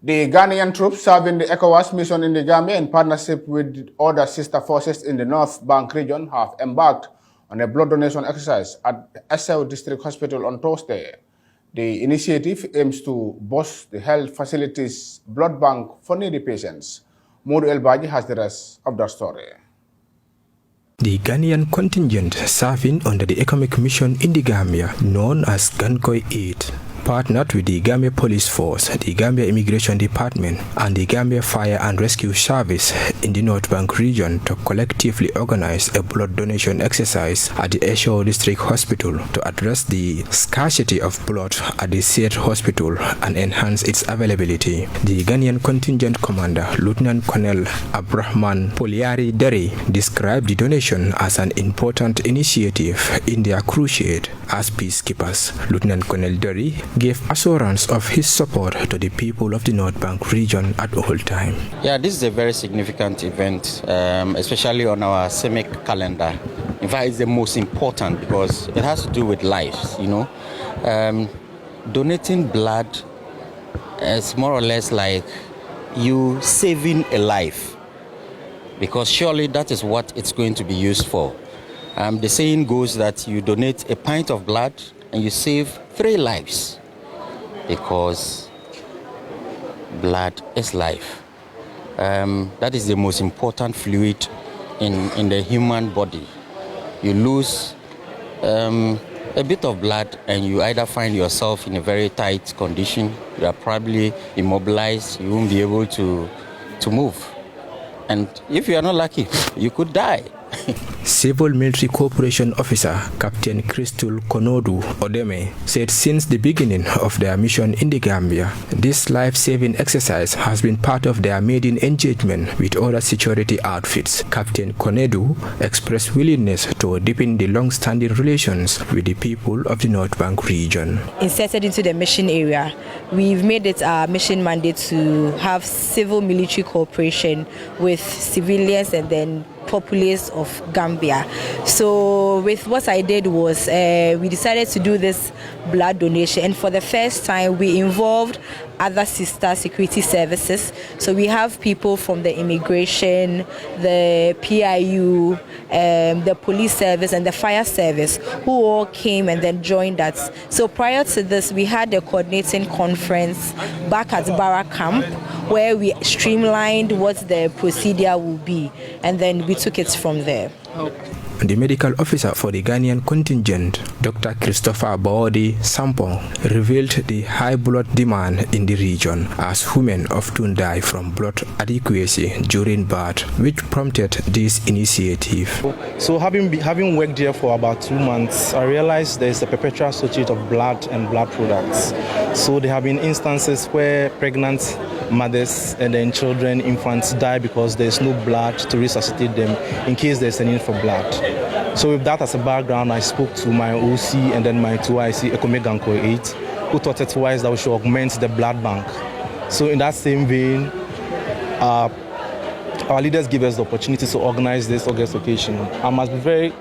The Ghanaian troops serving the ECOWAS mission in the Gambia in partnership with other sister forces in the North Bank region have embarked on a blood donation exercise at SL District Hospital on Thursday. The initiative aims to boost the health facilities blood bank for needy patients. Modu El-Baji has the rest of the story. The Ghanaian contingent serving under the Economic Mission in the Gambia, known as Gankoi 8, partnered with the Gambia Police Force, the Gambia Immigration Department, and the Gambia Fire and Rescue Service in the North Bank region to collectively organize a blood donation exercise at the Esho District Hospital to address the scarcity of blood at the said hospital and enhance its availability. The Ghanaian contingent commander, Lieutenant Colonel Abrahman Poliari Dere, described the donation as an important initiative in their crusade as peacekeepers. Lieutenant Colonel Dere gave assurance of his support to the people of the North Bank region at all time. Yeah, this is a very significant event, especially on our CEMEC calendar. In fact, it's the most important because it has to do with lives, you know. Donating blood is more or less like you saving a life, because surely that is what it's going to be used for. The saying goes that you donate a pint of blood and you save 3 lives, because blood is life. That is the most important fluid in the human body. You lose a bit of blood and you either find yourself in a very tight condition, you are probably immobilized, you won't be able to move. And if you are not lucky, you could die. Civil Military Corporation Officer Captain Crystal Konodu Odeme said since the beginning of their mission in the Gambia, this life-saving exercise has been part of their maiden engagement with other security outfits. Captain Konodu expressed willingness to deepen the long-standing relations with the people of the North Bank region. Inserted into the mission area, we've made it our mission mandate to have civil military cooperation with civilians and then populace of Gambia. So with what I did was we decided to do this blood donation, and for the first time we involved other sister security services. So we have people from the immigration, the PIU, the police service and the fire service who all came and then joined us. So prior to this, we had a coordinating conference back at Barra Camp where we streamlined what the procedure will be, and then we took it from there. The medical officer for the Ghanaian contingent, Dr. Christopher Baodi Sampo, revealed the high blood demand in the region as women often die from blood adequacy during birth, which prompted this initiative. So having worked there for about 2 months, I realized there is a perpetual shortage of blood and blood products. So there have been instances where pregnant mothers and then children, infants die because there is no blood to resuscitate them in case there is a need for blood. So with that as a background, I spoke to my OC and then my 2IC, Gankoi 8, who thought it wise that we should augment the blood bank. So in that same vein, our leaders gave us the opportunity to organize this August occasion. I must be very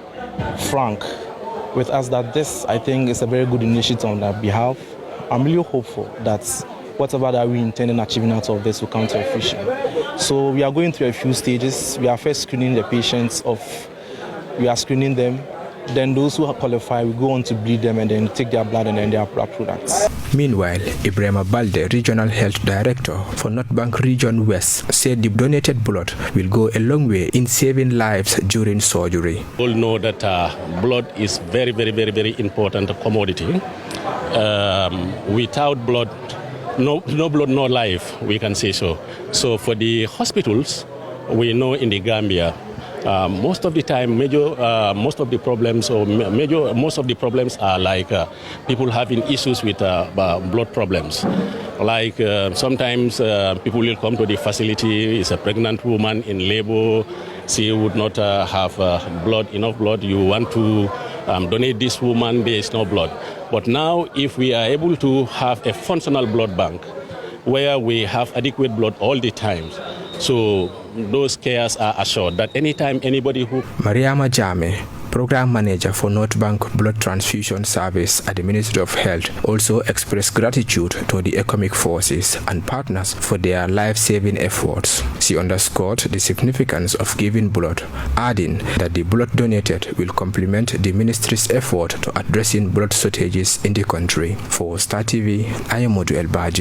frank with us that this, I think, is a very good initiative on our behalf. I'm really hopeful that whatever that we intend on achieving out of this will come to fruition. So we are going through a few stages. We are first screening the patients we are screening them. Then those who qualify, we go on to bleed them and then take their blood and then their products. Meanwhile, Ibrahim Balde, Regional Health Director for North Bank Region West, said the donated blood will go a long way in saving lives during surgery. We all know that blood is very, very, very, very important commodity. Without blood, no blood, no life, we can say so. So for the hospitals, we know in the Gambia, most of the time, most of the problems are like people having issues with blood problems. Like sometimes people will come to the facility, it's a pregnant woman in labor, she would not have enough blood. You want to donate this woman, there is no blood. But now, if we are able to have a functional blood bank where we have adequate blood all the time, so those cares are assured that anytime anybody who... Mariama Jame, Program Manager for North Bank Blood Transfusion Service at the Ministry of Health, also expressed gratitude to the economic forces and partners for their life-saving efforts. She underscored the significance of giving blood, adding that the blood donated will complement the ministry's effort to addressing blood shortages in the country. For Star TV, I am Modu El Baji.